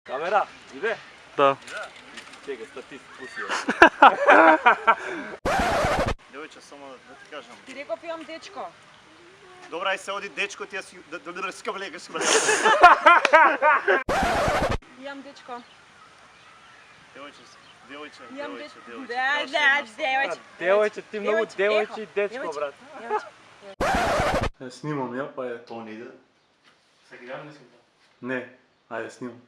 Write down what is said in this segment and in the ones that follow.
Камера, иде? Да. Чекай, статист пуси. Девојче, само да ти кажам. Ти реков имам дечко. Добра, ај се оди дечко, ти си да скавлека. Имам дечко. Девојче. Девојче, ти многу девојче и дечко, брат. Снимам ја, па е. Тоа не иде. Сега ја не снимам. Не, ајде снимам.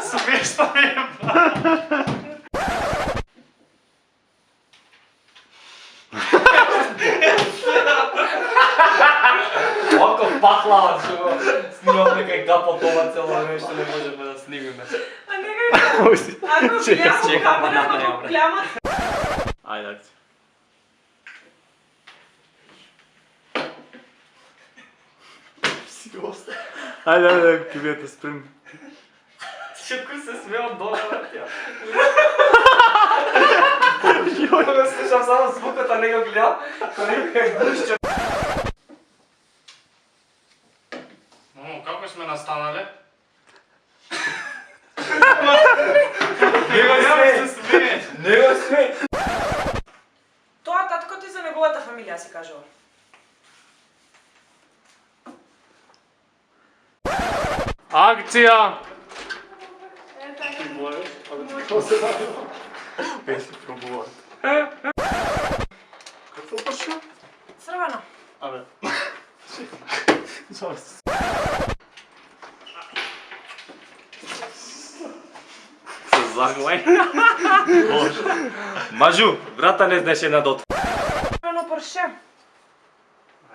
Смешно ми е, брат. Око паклава, што го снимаме кај капа тоа цело нешто не можеме да снимиме. А некај Чекам да направам. Ајде, акција. Си го остави. Ајде, ќе бидете спремни. Шетко се смеам долу, брат, ја. Јој, слушам само звукот, а не го гледам. Кој е гушче. Мамо, како сме настанале? Не го смеј. Не го смеј. Тоа татко ти за неговата фамилија си кажува. Акција! Беше пробуват. Какво паша? Црвено. Абе. Се заглај. Мажу, брата не знаеше на дот. Црвено Порше.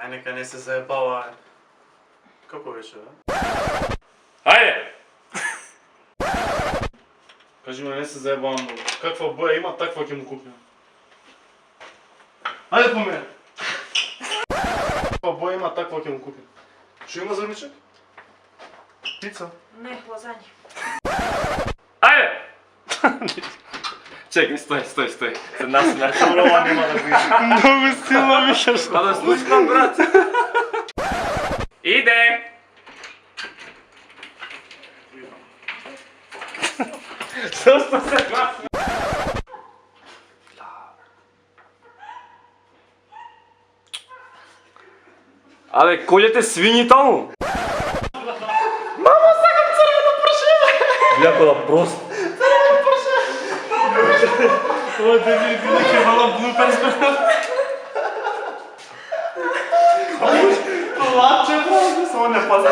Ај, нека не се заебава. Како беше, бе? Ајде! Кажи ме, не се заебавам многу. Каква боја има, таква ќе му купим. Ајде по мене! Каква боја има, таква ќе му купим. Што има за ручек? Пица. Не, лазање. Ајде! Чекай, стој. Се насмеа. Ова нема да го иде. Многу стилно мишаш. Па да слушам, брат. Иде! Зошто се насмеа? Абе, колјете свињи таму? Мамо, сакам црвено прше! Гляко да прост. Ова дефинитивно ќе малам блупер спрема. Плаче, брат, само не пази.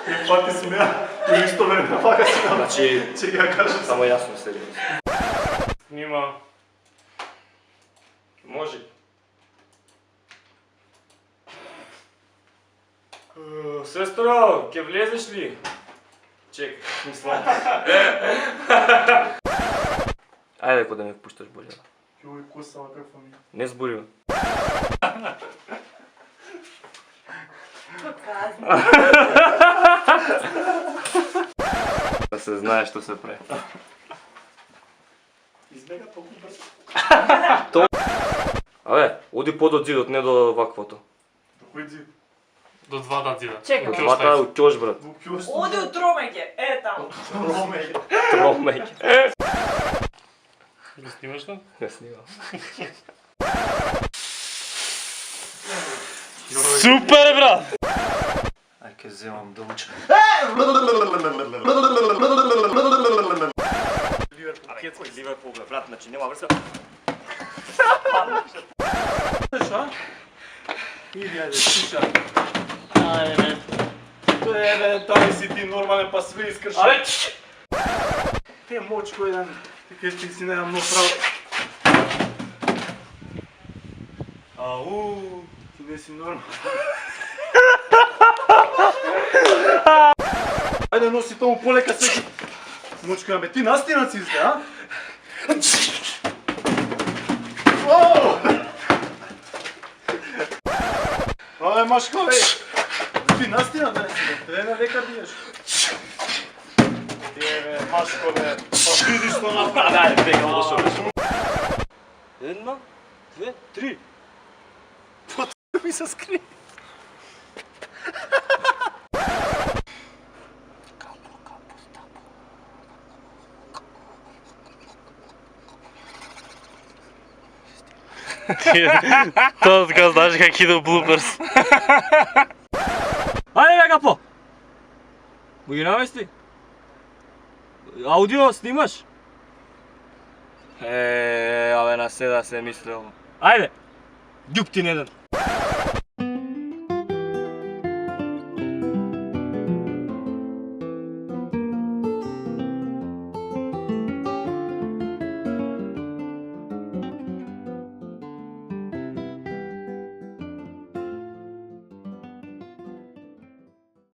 Не пати смеа. И исто време пака смеа. Значи, Че ја кажам само јасно се види. Снима. Може. Сестро, ќе влезеш ли? Чекай, мислам. Ајде ако да ме пушташ боле. Јој, косава каква ми. Не збори. Да се знае што се прави. Избега толку брзо. Абе, оди по до зидот, не до ваквото. До кој зид? До 2 да зида. Чекай. Од двата у ќош, брат. Во кјост. Оди од Тромеќе, таму. Роме. Тромеќе. Го снимаш ли? Не снимам. Супер, брат! Ај, ке земам да учам. Ливерпул, брат, значи нема врска. Шо? Иди, ајде, слуша. Ајде, бе, тај си ти нормален, па све искаш. Абе, Те мочко еден, така ти си немам много право. Ау, ти не си нормален. Ајде, носи тому полека секи. Мочко, бе, ти настина си изде, а? Ајде, машко, бе. Ти настина, бе, бе, на лекар биеш. Ти, бе, машко, бе, па видиш што направи. ајде, бега, лошо. 2, 3. Mi se skri. Тот как знаешь, какие блуперс. Ajde bе Kapo! Bugi navesti? Audio snimaš? Ave na seda se misli ovo. Ajde! Djup ti jedan.